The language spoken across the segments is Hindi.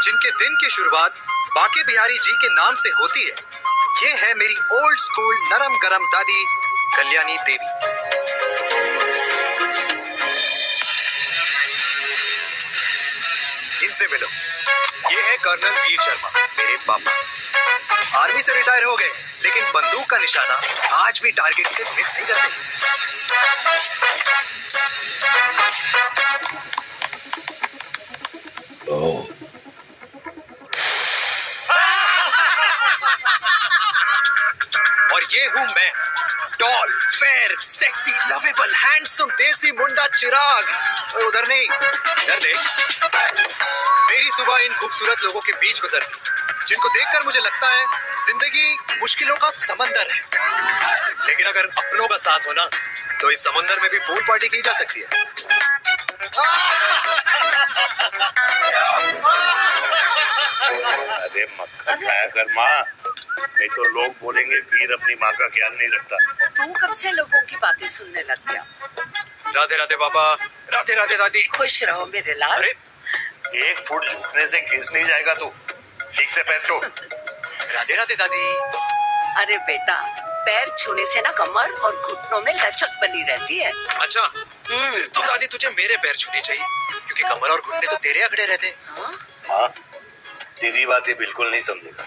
जिनके दिन की शुरुआत बाके बिहारी जी के नाम से होती है, ये है मेरी ओल्ड स्कूल नरम गरम दादी कल्याणी देवी। इनसे मिलो, ये है कर्नल वीर शर्मा, मेरे पापा। आर्मी से रिटायर हो गए, लेकिन बंदूक का निशाना आज भी टारगेट से मिस नहीं करते। और ये हूं मैं, tall, fair, sexy, lovable, handsome, देसी मुंडा चिराग। और उधर नहीं, इधर देख। मेरी सुबह इन खूबसूरत लोगों के बीच गुजरती, जिनको देखकर मुझे लगता है जिंदगी मुश्किलों का समंदर है, लेकिन अगर अपनों का साथ हो ना, तो इस समंदर में भी पूल पार्टी की जा सकती है। अरे मक्खन खाया कर माँ, नहीं तो लोग बोलेंगे वीर अपनी माँ का ख्याल नहीं रखता। तू कब से लोगों की बातें सुनने लग गया? राधे राधे पापा, राधे राधे दादी। खुश रहो मेरे लाल। अरे 1 फुट झुकने से घिस नहीं जाएगा तू, ठीक से पैर छू। राधे राधे दादी। अरे बेटा, पैर छूने से ना कमर और घुटनों में लचक बनी रहती है। अच्छा, फिर तो दादी तुझे मेरे पैर छूने चाहिए, क्योंकि कमर और घुटने तो तेरे अकड़े रहते हैं। हाँ, तेरी बातें बिल्कुल नहीं समझेगा।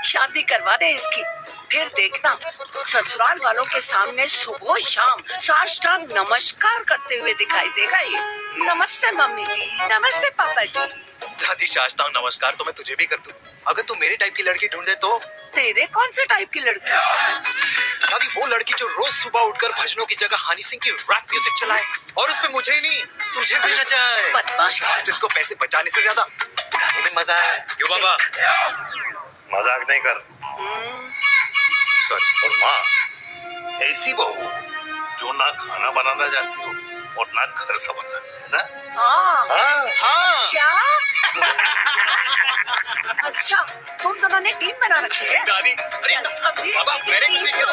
शादी करवा दे इसकी, फिर देखना ससुराल वालों के सामने सुबह शाम साष्टांग नमस्कार करते हुए दिखाई देगा ये। नमस्ते मम्मी जी, नमस्ते पापा जी। दादी साष्टांग नमस्कार तो मैं तुझे भी कर दूं, अगर तू मेरे टाइप की लड़की ढूंढे तो। तेरे कौन से टाइप की लड़की? दादी वो लड़की जो रोज सुबह उठकर भजनों की जगह हनी सिंह की रैप म्यूजिक चलाए, और उसमें मुझे ही नहीं तुझे भी नचाए। बदमाश, जिसको पैसे बचाने से ज्यादा गाने में मजा है। क्यों बाबा? मजाक नहीं कर। सॉरी। और माँ, ऐसी बहू जो ना खाना बनाना जानती हो और ना घर संभालना, है ना? हाँ। हाँ हाँ। क्या? अच्छा, तुम दोनों ने टीम बना रखी है? दादी, अरे बाबा मैंने कुछ नहीं किया,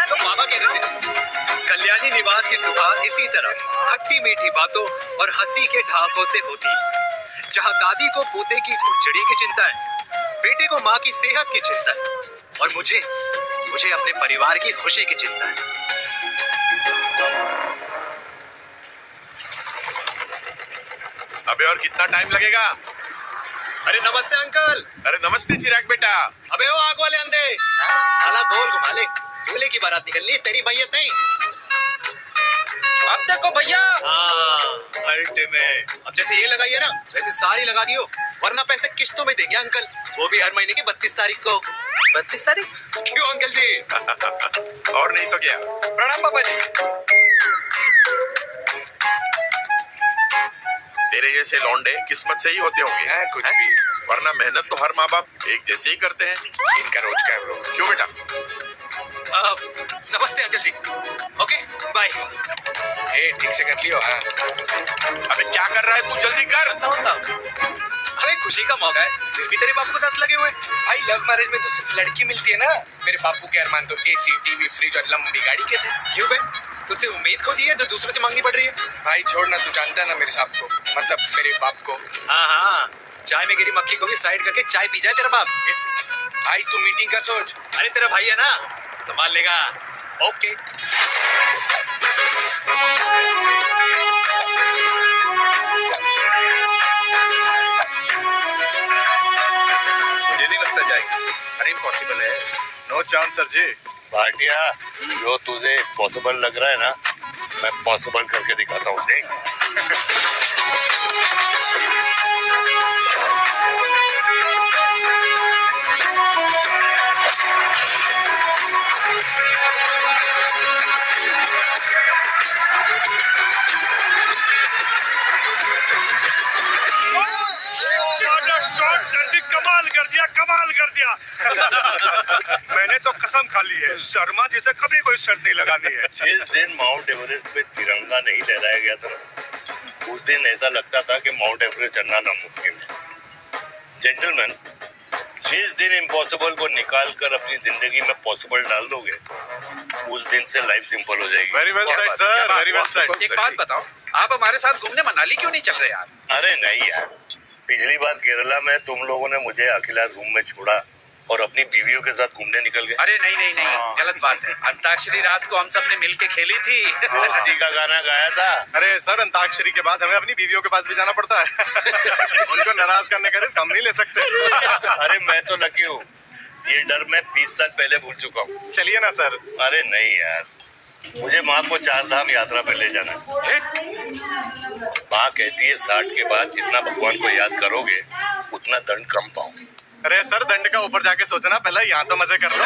तो बाबा कह रहे थे। कल्याणी निवास की सुबह इसी तरह खट्टी मीठी बातों और हंसी के ढाकों से होती है, जहाँ दादी को पोते की घुड़चड़ी की चिंता है, बेटे को माँ की सेहत की चिंता है, और मुझे अपने परिवार की खुशी की चिंता है। अबे और कितना टाइम लगेगा? अरे नमस्ते अंकल। अरे नमस्ते चिराग बेटा। अबे वो आग वाले अंधे, साला गोल घुमा ले, दूल्हे की बारात निकलनी, तेरी मैयत नहीं। अब देखो भैया। हाँ, अल्टीमेट। अब जैसे ये लगाई है ना, वैसे सारी लगा दियो, वरना पैसे किस्तों में देंगे अंकल, वो भी हर महीने की 32 तारीख को। 32 तारीख? क्यों अंकल जी? और नहीं तो क्या। प्रणाम पापा जी। तेरे जैसे लौंडे किस्मत से ही होते होंगे। कुछ भी, वरना मेहनत तो हर माँ बाप एक जैसे ही करते हैं। इनका रोज का है ब्रो। क्यों बेटा? नमस्ते अंकल जी। Okay bye. ठीक से कर लियो। हाँ। अबे क्या कर रहा है तू, जल्दी कर। अरे खुशी का मौका है, फिर भी तेरे बापू को 10 लगे हुए। भाई लव मैरिज में तो सिर्फ लड़की मिलती है ना, मेरे बापू के अरमान तो एसी, टीवी, फ्रिज और लंबी गाड़ी के थे। क्यों बे, तुझसे उम्मीद खो दी है जो दूसरे से मांगनी पड़ रही है? भाई छोड़ ना, तू जानता है ना मेरे साहब को, मतलब मेरे बाप को। हाँ, चाय में गिरी मक्खी को भी साइड करके चाय पी जाए तेरा बाप। भाई तू मीटिंग का सोच। अरे तेरा भाई है ना, संभाल लेगा। ओके। मुझे नहीं लगता जाएगी। अरे इम्पॉसिबल है, नो चांस सर जी। भाटिया, जो तुझे पॉसिबल लग रहा है ना, मैं पॉसिबल करके दिखाता हूँ। कमाल कर दिया। मैंने तो कसम खा ली है, शर्मा जी से कभी कोई शर्त नहीं लगानी है। जिस दिन माउंट एवरेस्ट पे तिरंगा नहीं लहराया गया था, उस दिन ऐसा लगता था कि माउंट एवरेस्ट चढ़ना नामुमकिन है। जेंटलमैन, जिस दिन इम्पॉसिबल को निकाल कर अपनी जिंदगी में पॉसिबल डाल दोगे, उस दिन से लाइफ सिंपल हो जाएगी। Very well said sir, very well said. एक बात बताओ, आप हमारे साथ घूमने मनाली क्यों नहीं चल रहे यार? अरे नहीं यार, पिछली बार केरला में तुम लोगों ने मुझे अकेला रूम में छोड़ा और अपनी बीवियों के साथ घूमने निकल गए। अरे नहीं नहीं नहीं, गलत बात है। अंताक्षरी रात को हम सब ने मिलके खेली थी। दोस्ती का गाना गाया था। अरे सर, अंताक्षरी के बाद हमें अपनी बीवियों के पास भी जाना पड़ता है। उनको नाराज करने का रिस्क हम नहीं ले सकते। अरे मैं तो लकी हूँ, ये डर मैं 20 साल पहले भूल चुका हूँ। चलिए ना सर। अरे नहीं यार, मुझे माँ को 4 धाम यात्रा पे ले जाना है। माँ कहती है 60 के बाद जितना भगवान को याद करोगे उतना दंड कम पाओगे। अरे सर, दंड का ऊपर जाके सोचना, पहले यहाँ तो मजे कर लो।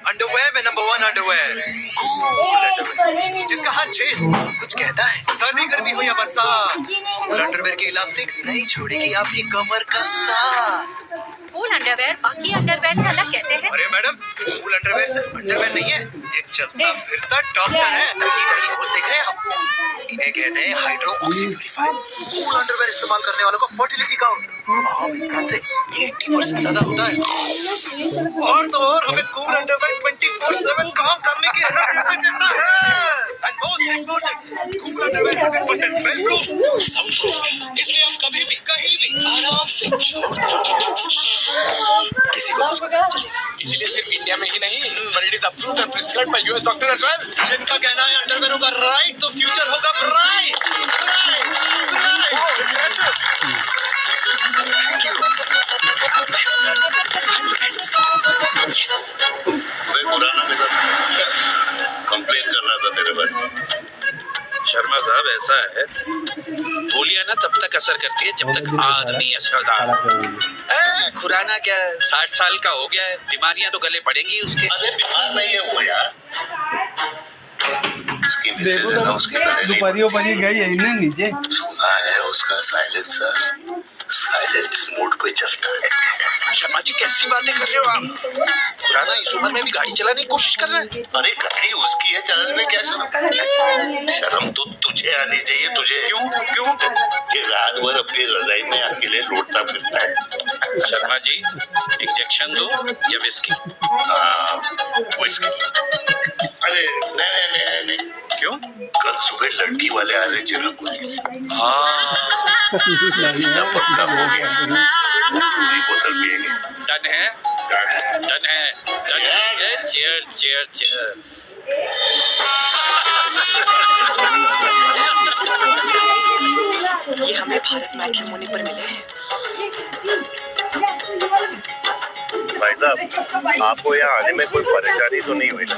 अंडरवेयर में नंबर 1 अंडरवेयर, कूल अंडरवेयर, जिसका हर छेद कुछ कहता है। सर्दी गर्मी हो या बरसात, कूल अंडरवेयर की इलास्टिक नहीं छोड़ेगी आपकी कमर का साथ। कूल अंडरवेयर बाकी अंडरवेयर से अलग कैसे है? अरे मैडम, कूल अंडरवेयर सिर्फ अंडरवेयर नहीं है, एक चलता फिरता डॉक्टर है। पहली खोज देख रहे हैं आप? इन्हें कहते हैं hydro oxy purifier. Cool underwear इस्तेमाल करने वालों का फर्टिलिटी काउंट आम इंसान से 80% ज्यादा होता है। और तो और हमें कूल अंडरवेयर 24/7 काम करने की एनर्जी देता है। And most important, cool underwear 100% smell proof, sound proof, इसलिए आप कभी भी कहीं भी आराम से छोड़ किसी को कुछ पता नहीं चलेगा। इसलिए सिर्फ इंडिया में ही नहीं, but it is approved and prescribed by US doctor as well. जिनका कहना है अंडरवेयर होगा राइट तो फ्यूचर होगा ब्राइट। वे पुराना मिला, कंप्लेन कर रहा था तेरे बारे में। शर्मा साहब, ऐसा है, गोलियां ना तब तक असर करती है जब तक आदमी असरदार। खुराना क्या 60 साल का हो गया है, बीमारियां तो गले पड़ेंगी उसके। अरे बीमार नहीं है वो यार, उसकी मिसेज है ना, उसके गले नहीं दुपहरी गई है ना नीचे। सुना है उसका साइलेंसर साइलेंस मोड पे चलता है। शर्मा जी, कैसी बातें कर रहे हो आप? खुराना इस उम्र में भी गाड़ी चलाने की कोशिश कर रहा है। अरे गाड़ी उसकी है, चलाने में क्या शर्म? शर्म तो तुझे आनी चाहिए। तुझे क्यों क्यों? कि रात भर अपनी रजाई में अकेले लौटता फिरता है। शर्मा जी, इंजेक्शन दो या विस्की? विस्की। अरे नहीं, क्यों? कल सुबह लड़की वाले आ रहे चिराग को। हाँ, पक्का हो गया, पूरी बोतल पिएंगे। डन है, डन है, डन है। Cheers, cheers, cheers. ये हमें भारत मैट्रिमोनी पर मिले हैं। भाई साहब, आपको यहाँ आने में कोई परेशानी तो नहीं हुई ना?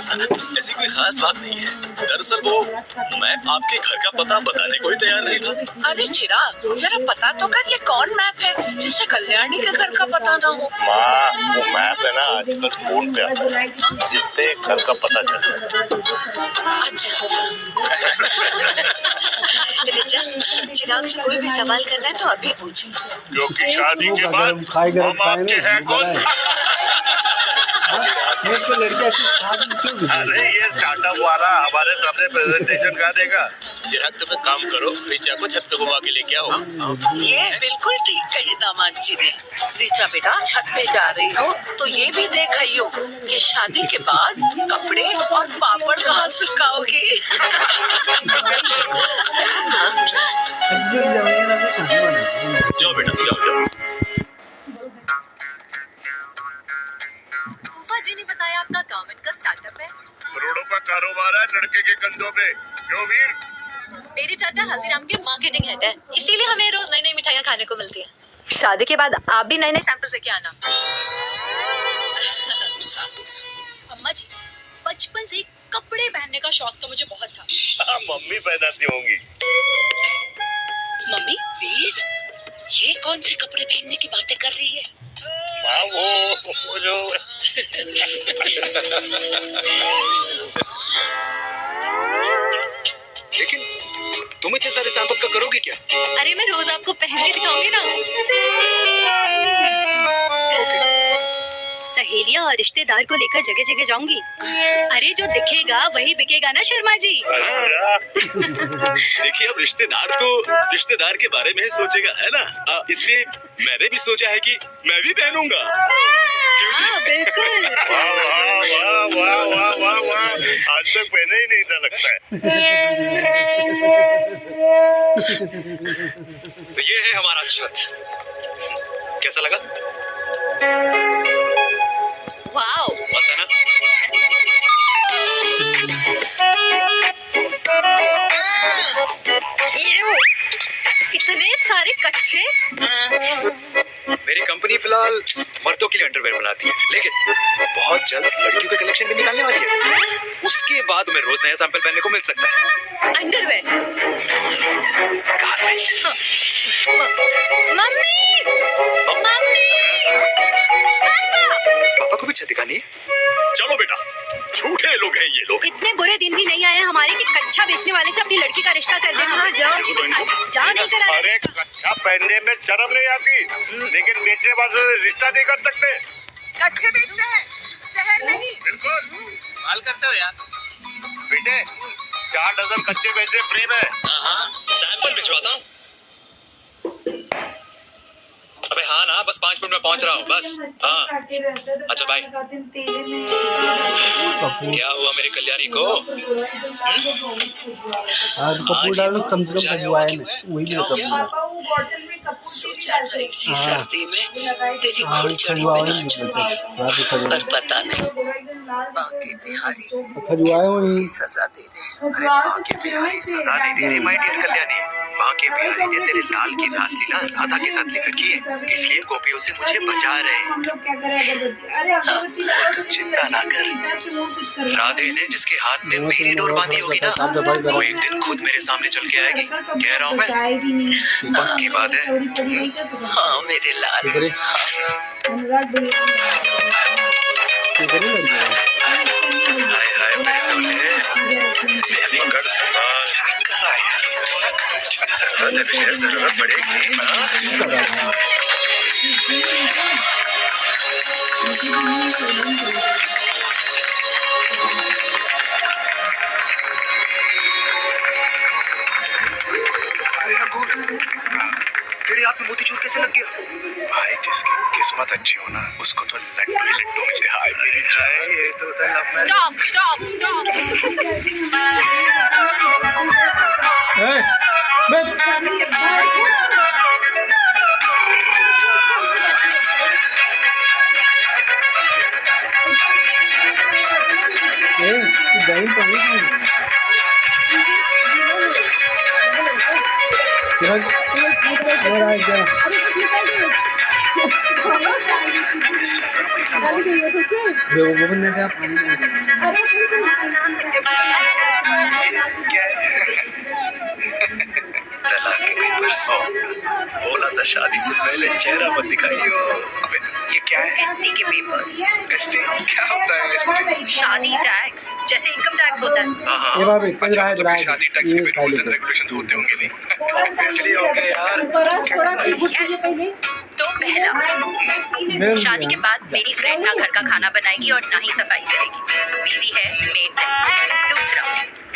ऐसी कोई खास बात नहीं है। दरअसल वो मैं आपके घर का पता बताने को ही तैयार नहीं था। अरे चिराग, जरा पता तो कर, ये कौन मैप है जिससे कल्याणी के घर का पता ना हो? माँ, वो मैप है ना आजकल फोन पे आता है, जिससे घर का पता चलता है। अच्छा। चिराग से कोई भी सवाल करना है तो अभी पूछिए। क्योंकि शादी के बाद हम आपके हैं कौन? अरे ये स्टार्टअप वाला हमारे सामने प्रेजेंटेशन का देगा। चिराग, तुम एक काम करो, ऋचा को छत पे घुमा के लेके आओ। ये बिल्कुल ठीक कही दामाद जी ने। ऋचा बेटा, छत पे जा रही हो तो ये भी देख आइयो कि शादी के बाद कपड़े और पापड़ कहाँ सुखाओगी। जाओ बेटा, जाओ। फूफा जी ने बताया आपका गवर्नमेंट का स्टार्टअप है। करोड़ों का कारोबार है लड़के के कंधों पे। क्यों वीर? मेरी चाचा हल्दीराम के मार्केटिंग हेड है, इसीलिए हमें रोज नई नई मिठाइयाँ खाने को मिलती है। शादी के बाद आप भी नए नए सैंपल्स लेके आना। अम्मा जी, बचपन से कपड़े पहनने का शौक तो मुझे बहुत था। हाँ, मम्मी पहनाती होंगी। मम्मी, वीर, ये कौन से कपड़े पहनने की बातें कर रही है? हाँ, वो जो लेकिन तुम इतने सारे सैंपल्स का करोगे क्या? अरे मैं रोज आपको पहन के दिखाऊंगी ना। सहेलियां और रिश्तेदार को लेकर जगह जगह जाऊंगी। अरे जो दिखेगा वही बिकेगा ना शर्मा जी। देखिए, अब रिश्तेदार तो रिश्तेदार के बारे में सोचेगा, है ना? इसलिए मैंने भी सोचा है कि मैं भी पहनूंगा। हाँ, बिल्कुल। वाह वाह वाह वाह वाह वाह वाह, आज तक पहने ही नहीं था लगता है। तो ये है हमारा छत, कैसा लगा? वाओ, मस्त है ना? इतने सारे कच्चे। मेरी कंपनी फिलहाल मर्दों के लिए अंडरवेयर बनाती है, लेकिन बहुत जल्द लड़कियों के कलेक्शन भी निकालने वाली है। उसके बाद तुम्हें रोज नया सैंपल पहनने को मिल सकता है। अंडरवेयर। गारमेंट। मम्मी, मम्मी, पापा। पापा को भी छत दिखानी है। चलो बेटा, झूठे लोग हैं ये लोग। इतने बुरे दिन भी नहीं आए हमारे कि कच्चा बेचने वाले से अपनी लड़की का रिश्ता कर देना। जाओ नहीं करा। अरे कच्चा पहनने में शर्म नहीं आती, लेकिन बेचने वाले से रिश्ता नहीं कर सकते। कच्चे बेचते हैं, जहर नहीं। बिल्कुल। माल करते हो यार। बेटे 4 डजन कच्चे बेचे फ्री में। हाँ, सैंपल भिजवाता हूँ। अबे हाँ ना, बस 5 मिनट में पहुंच रहा हूँ बस। हाँ, अच्छा बाय। क्या हुआ मेरी कल्याणी को? आज कपूर डालो कम से कम खजुआए में वही भी सब सोचा था इसी सर्दी में तेरी घुड़चड़ी में नाचूं, पर पता नहीं बांके बिहारी की सजा दे रहे। अरे बांके बिहारी सजा नहीं दे रही माय डियर कल्याणी। बांके बिहारी ने तेरे लाल की रासलीला राधा के साथ लिख रखी है, इसलिए गोपियों से मुझे बचा रहे हैं। चिंता ना कर, राधे ने जिसके हाथ में मेरी डोर बांधी होगी ना, वो एक दिन खुद मेरे सामने चल के आएगी। कह रहा हूँ मैं, पक्की बात है। हाँ मेरे लाल। हाय हाय मेरे दूल्हे, मेरी कड़ संभाल। क्या कर रहा है यार? जरूरत पड़ेगी। तेरे हाथ में मोतीचूर कैसे लग गया? भाई जिसकी किस्मत अच्छी हो ना, उसको तो लड्डू ही लड्डू मिलते हैं। हाय मेरी जान, ये तो स्टॉप स्टॉप स्टॉप। तलाक के पेपर्स। बोला था शादी से पहले चेहरा मत दिखाइयो। अबे ये क्या है? एसटी के पेपर्स। एसटी क्या होता है? एसटी शादी टैक्स, जैसे इनकम टैक्स होता है। हाँ, अच्छा तो फिर शादी टैक्स के भी रूल्स एंड रेगुलेशंस होते होंगे नहीं? इसलिए हो गए यार। Yes. तो पहला, शादी के बाद मेरी फ्रेंड ना घर का खाना बनाएगी और ना ही सफाई करेगी, बीवी है मेड नहीं। दूसरा,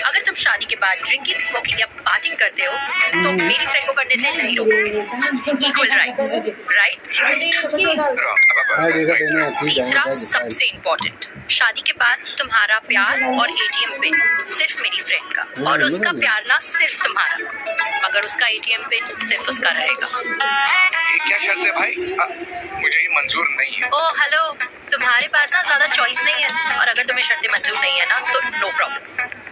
अगर तुम शादी के बाद ड्रिंकिंग, स्मोकिंग या पार्टिंग करते हो तो मेरी फ्रेंड को करने से नहीं रोकोगे। Equal rights, right? तीसरा सबसे इम्पोर्टेंट, शादी के बाद तुम्हारा प्यार और एटीएम पिन सिर्फ मेरी फ्रेंड का, और उसका प्यार ना सिर्फ तुम्हारा, मगर उसका एटीएम पिन सिर्फ उसका रहेगा। ये क्या शर्त है भाई? मुझे ये मंजूर नहीं है। ओ हेलो, तुम्हारे पास ना ज्यादा चॉइस नहीं है, और अगर तुम्हें शर्तें मंजूर नहीं है ना तो नो प्रॉब्लम,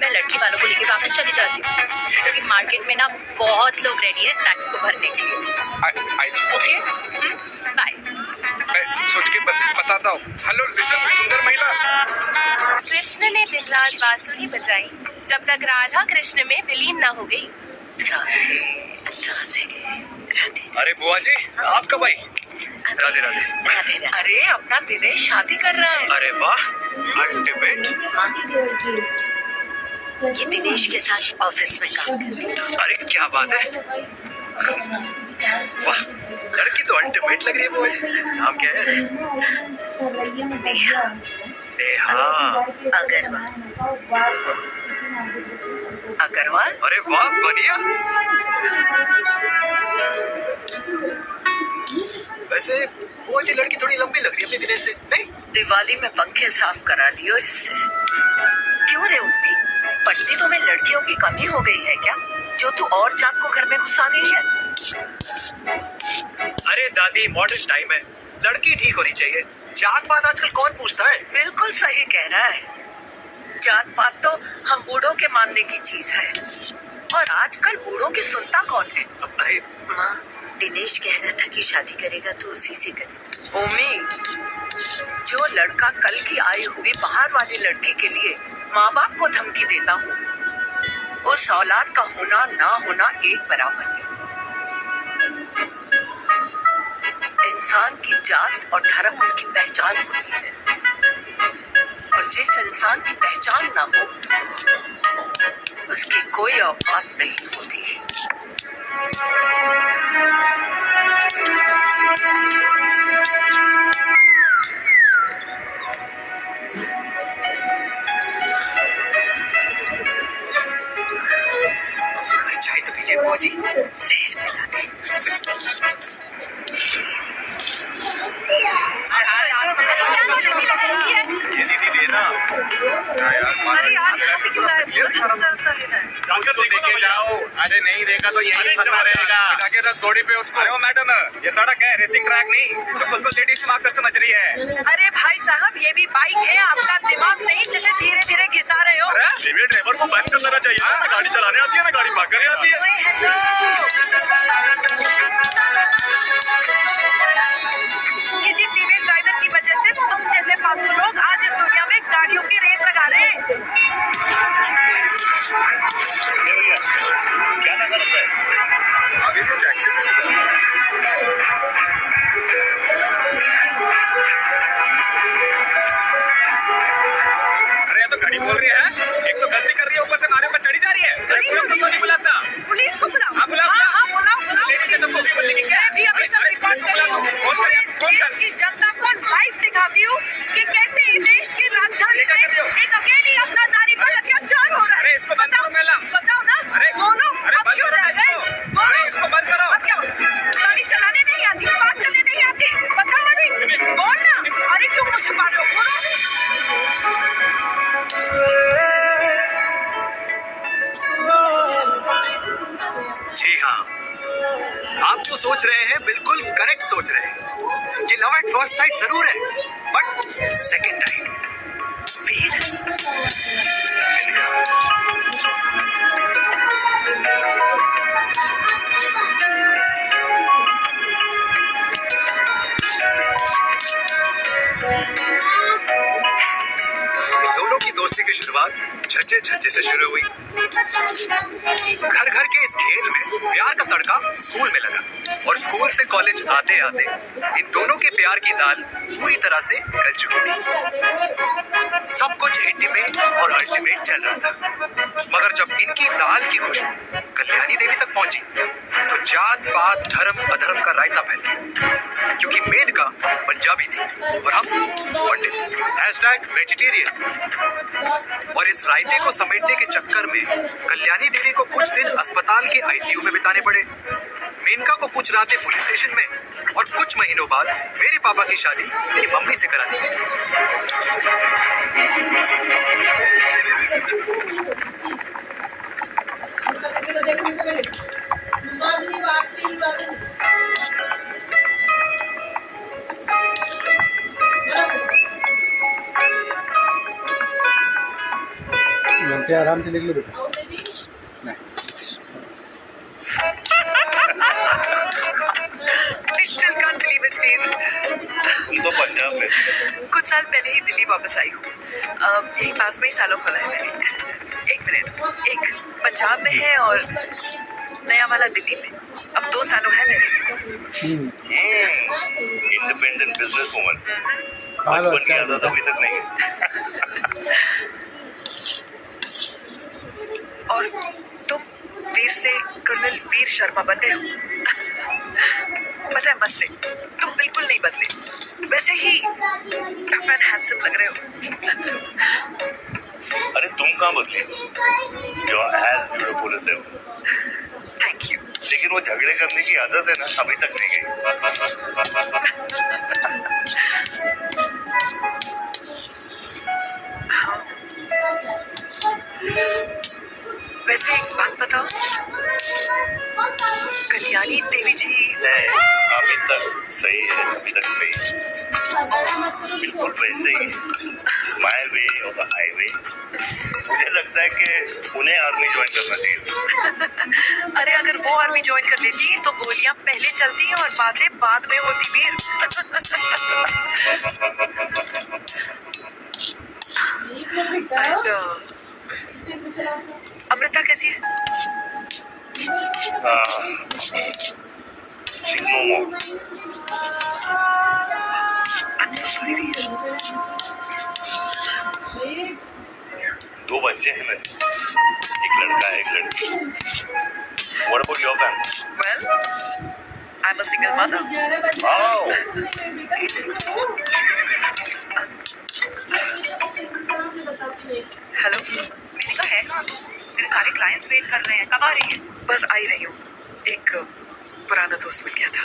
मैं लड़की वालों को लेके वापस चली जाती हूँ, क्योंकि मार्केट में ना बहुत लोग रेडी है स्नैक्स को भरने के लिए। Okay bye. सोच के बताता हूँ। हेलो लिसन सुंदर महिला। कृष्ण ने दिन रात बांसुरी बजाई जब तक राधा कृष्ण में विलीन न हो गई। अरे बुआ जी, आप कब आई? राधे राधे। अरे अपना दिनेश शादी कर रहा है। अरे वाह, अल्टीमेट। ये दिनेश के साथ ऑफिस में काम करती है। अरे क्या बात है, वाह लड़की तो अल्टीमेट लग रही है बुआ जी। नाम क्या है? नेहा। नेहा अग्रवाल। अरे वाह बढ़िया। वैसे बुआ जी लड़की थोड़ी लंबी लग रही है अपने दिनेश से, नहीं? दिवाली में पंखे साफ करा लियो इससे। क्यों रे उम्मी, पट्टी तो मैं लड़कियों की कमी हो गई है क्या, जो तू और जात को घर में घुसा रही है? अरे दादी, मॉडर्न टाइम है, लड़की ठीक होनी चाहिए। जात पात आजकल कौन पूछता है? बिल्कुल सही कह रहा है। जात पात तो हम बूढ़ों के मानने की चीज है, और आजकल बूढ़ों की सुनता कौन है? अरे माँ, दिनेश कह रहा था कि शादी करेगा तो उसी से करेगा। ओमी, जो लड़का कल की आई हुई बाहर वाली लड़की के लिए माँ बाप को धमकी देता हूँ, उस औलाद का होना ना होना एक बराबर है। इंसान की जात और धर्म उसकी पहचान होती है, और जिस इंसान की पहचान ना हो उसकी कोई औकात नहीं होती। चाय तो पीजिए बुआ जी, सहज पिला दे। ये दीदी देना। अरे यार, यहाँ से क्यों लाए? तो देखे जाओ। अरे नहीं देखा तो यही फंसा रहेगा। आगे रख गोड़ी पे उसको। अरे मैडम, ये सड़क है, रेसिंग ट्रैक नहीं जो खुद को लेडी शिमाकर समझ रही है। अरे भाई साहब, ये भी बाइक है, आपका दिमाग नहीं जिसे धीरे धीरे घिसा रहे हो। ड्राइवर को बंद कर देना चाहिए। गाड़ी चलाने आती है ना, गाड़ी पार्क करने आती है। किसी फीमेल ड्राइवर की वजह से तुम जैसे फालतू लोग आज इस दुनिया में गाड़ियों की रेस लगा रहे हैं। भैया क्या ना गलत है? आगे कुछ एक्सीडेंट अरे तो गाड़ी बोल रही है, एक तो गलती कर रही है, ऊपर से हमारे ऊपर चढ़ी जा रही है। पुलिस को क्यों नहीं बुलाता? पुलिस को बुलाओ। हाँ, बुलाओ, हाँ, बुलाओ। लेडी जैसा कॉफी बोलने की क्या? मैं भी अभी सब रिकॉर्ड कर रही हूँ। देश की जनता को लाइव दिखाती हूँ कि कैसे इस देश की राजधानी में एक अकेली अपना नारी पर अत्याचार हो रहा है। अरे इसको बंद करो मेला। बताओ ना। अरे बोलो। अरे अब बंद क्यों करो डर ना गए? इसको। बोलो। अरे इसको बंद करो। अब क्या? गाड़ी चलाने नहीं आती, बात करने नहीं आती, बताओ अभी। बोल ना। अरे क्यों मुझे छुपा रहे हो? बोलो। जी हाँ, आप जो सोच रहे हैं बिल्कुल करेक्ट सोच रहे हैं। ये लव एट फर्स्ट साइट जरूर है, बट सेकंड टाइम। दोनों की दोस्ती की शुरुआत छज्जे छज्जे से शुरू हुई। घर घर के इस खेल में प्यार का तड़का स्कूल में लगा, और स्कूल से कॉलेज आते आते इन दोनों के प्यार की दाल पूरी तरह से गल चुकी थी। सब कुछ इंटीमेट और अल्टीमेट चल रहा था, मगर जब इनकी दाल की खुशबू कल्याणी देवी तक पहुंची तो जात पात धर्म अधर्म का रायता फैल गया, क्योंकि मेनका पंजाबी थी और हम पंडित। #वेजिटेरियन। और इस रायते को समेटने के चक्कर में कल्याणी देवी को कुछ दिन अस्पताल के आईसीयू में बिताने पड़े। मेनका को कुछ रातें पुलिस स्टेशन में, और कुछ महीनों बाद मेरे पापा की शादी मेरी मम्मी से करा दी गई। घंटे आराम से निकलो बेटा। Still can't believe it, Dean. तुम तो पंजाब में थी। कुछ साल पहले ही दिल्ली वापस आई हूँ। यही पास में ही सालों खोला है मैंने। एक मिनट, एक पंजाब में है और नया वाला दिल्ली में। अब 2 सालों है मेरे। Independent business woman. बचपन की आदत अभी तक नहीं है। और तुम वीर से कर्नल वीर शर्मा बन गए हो। पता है मत से, तुम बिल्कुल नहीं बदले, वैसे ही टफ एंड हैंडसम लग रहे हो। अरे तुम कहाँ बदली? You are as beautiful as ever. Thank you. लेकिन वो झगड़े करने की आदत है ना, अभी तक नहीं गई। वैसे एक बात बताओ, कल्याणी देवी जी अभी तक सही है, अभी तक सही है। बिल्कुल वैसे ही माय वे और द हाईवे। मुझे लगता है कि उन्हें आर्मी ज्वाइन करना चाहिए। अरे अगर वो आर्मी ज्वाइन कर लेती तो गोलियां पहले चलती और बातें बाद में होती वीर। अमृता कैसी है? She's no more. I'm so sorry वीर। 2 बच्चे हैं मेरे, एक लड़का है एक लड़की। What about your family? Well, I'm a single mother. Oh. Hello, मैंने कहा है कहाँ तू? मेरे सारे क्लाइंट्स वेट कर रहे हैं, कब आ रही है? बस आ ही रही हूँ। एक पुराना दोस्त मिल गया था।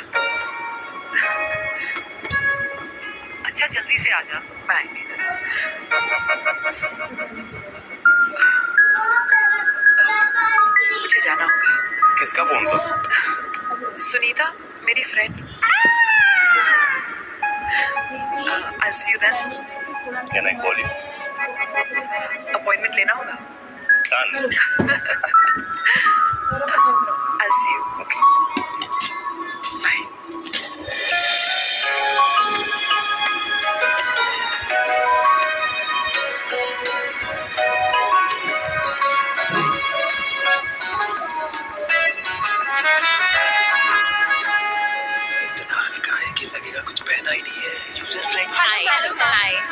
अच्छा जल्दी से आ जा। बाय। मुझे जाना होगा। किसका फोन था? सुनीता, मेरी friend. I'll see you then. Can I call you? Appointment लेना होगा। Done. I'll see you. Okay. Bye.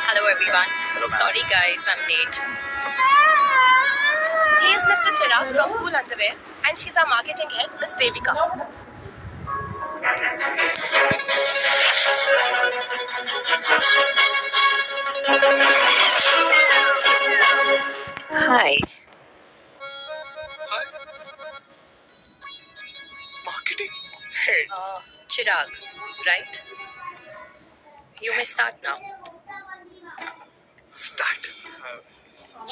Hello everyone. Sorry guys, I'm late. He is Mr. Chirag from Cool Underwear and she's our marketing head, Miss Devika. Hi. Marketing head. Chirag, right? You may start now. Start.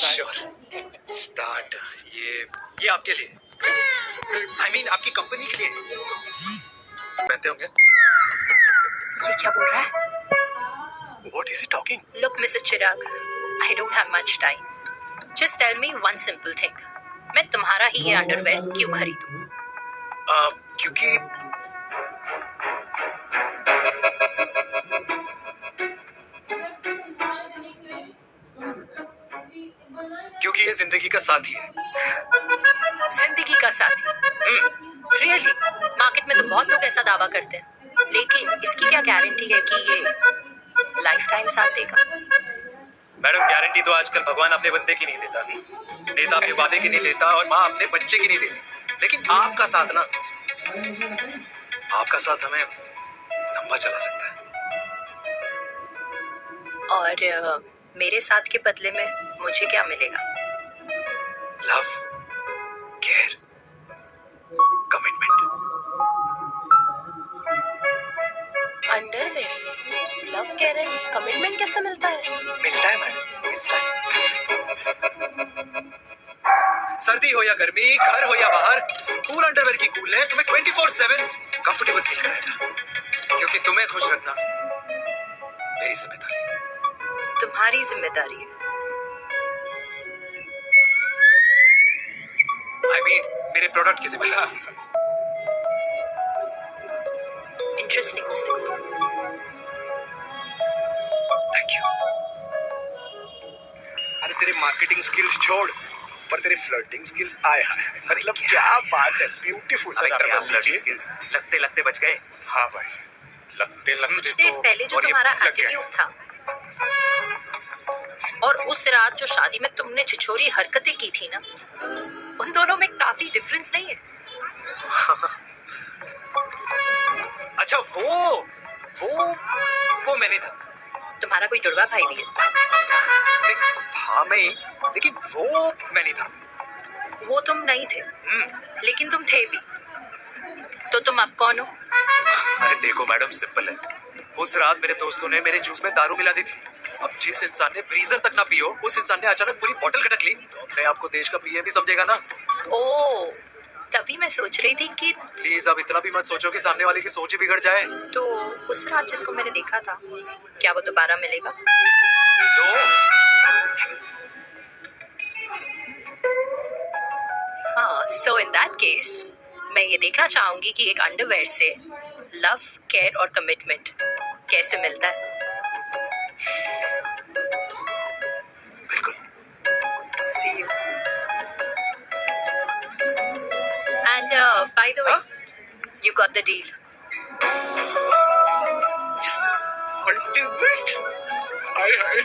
Sure. Start. ये आपके लिए। I mean आपकी कंपनी के लिए। पहनते होंगे? ये क्या बोल रहा है? What is he talking? Look, Mr. Chirag, I don't have much time. Just tell me one simple thing. मैं तुम्हारा ही ये अंडरवेयर क्यों खरीदूं? क्योंकि ये जिंदगी का साथी है। जिंदगी का साथी? Really? मार्केट में तो बहुत लोग ऐसा दावा करते हैं, लेकिन इसकी क्या गारंटी है कि ये लाइफ टाइम साथ देगा? मैडम, गारंटी तो आजकल भगवान अपने बंदे की नहीं देता, नेता अपने वादे की नहीं लेता और माँ अपने बच्चे की नहीं देती। लेकिन आपका साथ ना, आपका साथ हमें लंबा चला सकता है। और मेरे साथ के बदले में मुझे क्या मिलेगा? Love, care, commitment. अंडरवेयर से लव, केयर एंड कमिटमेंट कैसे मिलता है? मिलता है मैडम, मिलता है। सर्दी हो या गर्मी, घर हो या बाहर, कूल अंडरवेयर की कूलनेस तुम्हें 24/7 कंफर्टेबल फील कराएगा। क्योंकि तुम्हें खुश रखना मेरी जिम्मेदारी है। तुम्हारी जिम्मेदारी है? I mean, मेरे प्रोडक्ट की जिम्मेदारी। Interesting, Mr. Guru. Thank you. अरे तेरे मार्केटिंग स्किल्स छोड़, पर तेरे फ्लर्टिंग स्किल्स आए हैं। मतलब क्या बात है, ब्यूटीफुल। फ्लर्टिंग स्किल्स लगते लगते बच गए। हाँ भाई, लगते लगते कुछ देर तो पहले जो और ये तुम्हारा लग गया। एटीट्यूड था और उस रात जो शादी में तुमने छिछोरी हरकतें की थी ना, उन दोनों में काफी डिफरेंस नहीं है? अच्छा वो मैं नहीं था। तुम्हारा कोई जुड़वा भाई भी है? था मैं ही, लेकिन वो मैं नहीं था। वो तुम नहीं थे, लेकिन तुम थे भी। तो तुम अब कौन हो? अरे देखो मैडम, सिंपल है। उस रात मेरे दोस्तों ने मेरे जूस में दारू मिला दी थी अब जिस इंसान ने ब्रीजर तक ना पियो, उस इंसान ने अचानक पूरी बोतल खटक ली, तो अपने आप को देश का पीएम भी समझेगा ना। ओ, तभी मैं सोच रही थी कि प्लीज अब इतना भी मत सोचो कि सामने वाले की सोच ही बिगड़ जाए। तो उस रात जिसको मैंने देखा था, क्या वो दोबारा मिलेगा? हाँ, सो इन दैट केस मैं ये देखना चाहूंगी कि एक अंडरवेयर से लव, केयर और कमिटमेंट कैसे मिलता है। बिल्कुल। See you. And by the way, you got the deal. Ultimate. Hi hi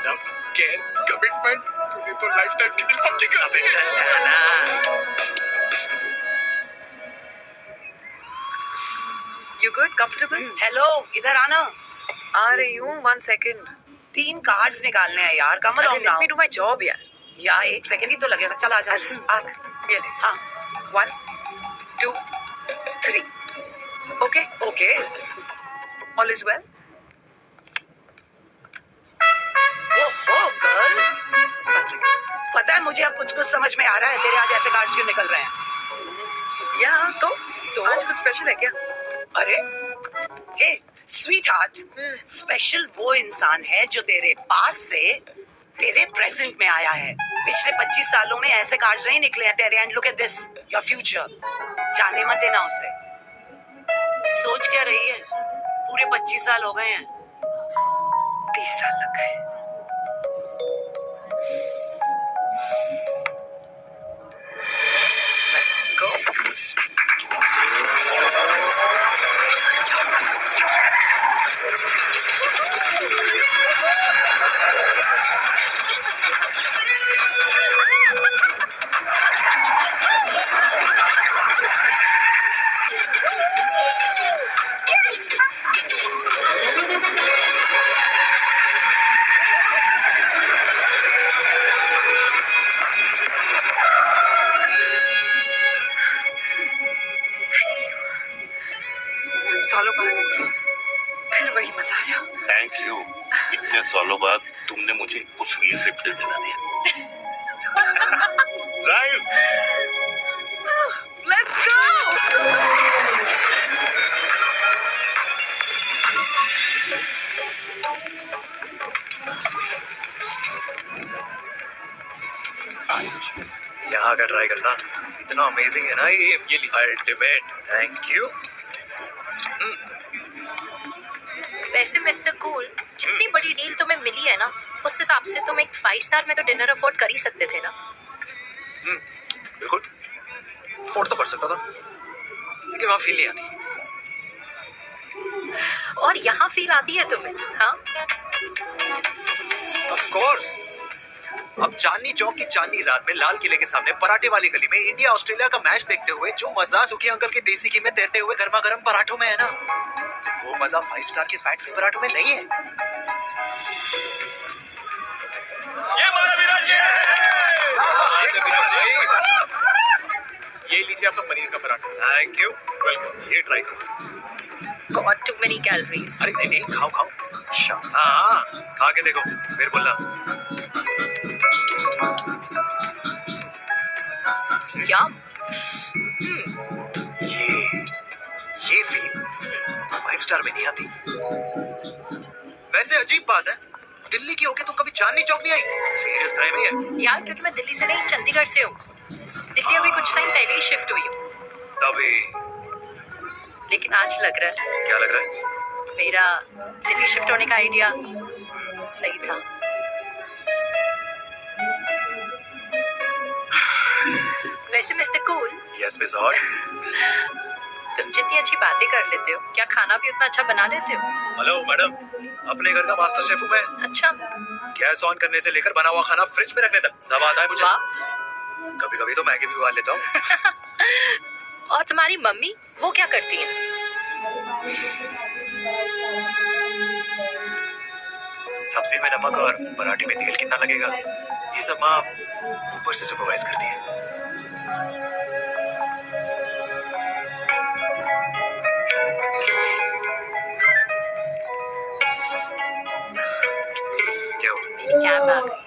love, care, commitment, तूने तो लाइफ टाइम डील पक्की करा दी। You good? Comfortable? हेलो, इधर आना। आ रही हूँ, 1 second. 3 कार्ड्स निकालने हैं यार, कम Okay, on let me do my job यार. यार 1 सेकंड ही तो लगेगा, चला जा। ये ले. हाँ 1, 2, 3. Okay? Okay. All is well? ओहो गर्ल, पता है मुझे अब कुछ समझ में आ रहा है, तेरे आज ऐसे कार्ड्स क्यों निकल रहे हैं। या तो आज कुछ स्पेशल है क्या? अरे हे स्वीट हार्ट, स्पेशल वो इंसान है जो तेरे पास से तेरे प्रेजेंट में आया है। पिछले 25 सालों में ऐसे कार्ड्स नहीं निकले हैं तेरे। And look at this, your future. जाने मत देना उसे। सोच क्या रही है, पूरे 25 साल हो गए हैं। 30 साल लग गए। सालों बाद फिर वही मजा आया। थैंक यू, इतने सालों बाद तुमने मुझे उस वीर से फिर मिला दिया। ड्राइव। Let's go! यहाँ का ट्राई करना, इतना अमेजिंग है ना ये लीजिए। Ultimate, thank you. वैसे मिस्टर कूल, जितनी बड़ी डील तुम्हें मिली है ना, उस हिसाब से तुम एक 5 स्टार में तो डिनर अफोर्ड कर ही सकते थे ना। बिल्कुल, अफोर्ड तो कर सकता था, लेकिन वहाँ फील नहीं आती। और यहाँ फील आती है तुम्हें? हाँ, ऑफ कोर्स। अब चांदनी चौक की चांदनी रात में लाल किले के सामने पराठे वाली गली में इंडिया ऑस्ट्रेलिया का मैच देखते हुए जो मजा सुखी अंकल के देसी घी में तैरते हुए गर्मा गर्म पराठों में है ना, वो मजा 5 स्टार के फैट फ्री पराठों में नहीं है। ये हमारा विराज ये लीजिए आपका पनीर का पराठा। Thank you, welcome. ये ट्राई करो। Got too many calories. अरे नहीं नहीं, खाओ खाओ। हाँ, खा के देखो, फिर बोलना। यम। ये फील 5 स्टार में नहीं आती। वैसे अजीब बात है, दिल्ली की होके तुम कभी चांदनी चौक नहीं आई? सीरियस क्राइम है यार, क्योंकि मैं दिल्ली से नहीं, चंडीगढ़ से हूँ। दिल्ली अभी कुछ टाइम पहले ही शिफ्ट हुई हूँ। तभी। लेकिन आज लग रहा है, क्या लग रहा है? मेरा दिल्ली शिफ्ट होने का आइडिया सही था। वैसे mister cool, yes miss hot. तुम जितनी अच्छी बातें कर लेते हो, क्या खाना भी उतना अच्छा बना लेते हो? हेलो मैडम, अपने घर का मास्टर शेफ हूँ मैं। अच्छा। गैस ऑन करने से लेकर बना हुआ खाना फ्रिज में रखने तक सब आता है मुझे। कभी कभी तो मैगी भी उबाल लेता हूँ। और तुम्हारी मम्मी, वो क्या करती हैं? सब्जी में नमक और पराठे में तेल कितना लगेगा, ये सब माँ ऊपर से सुपरवाइज करती है। कैब आ गई।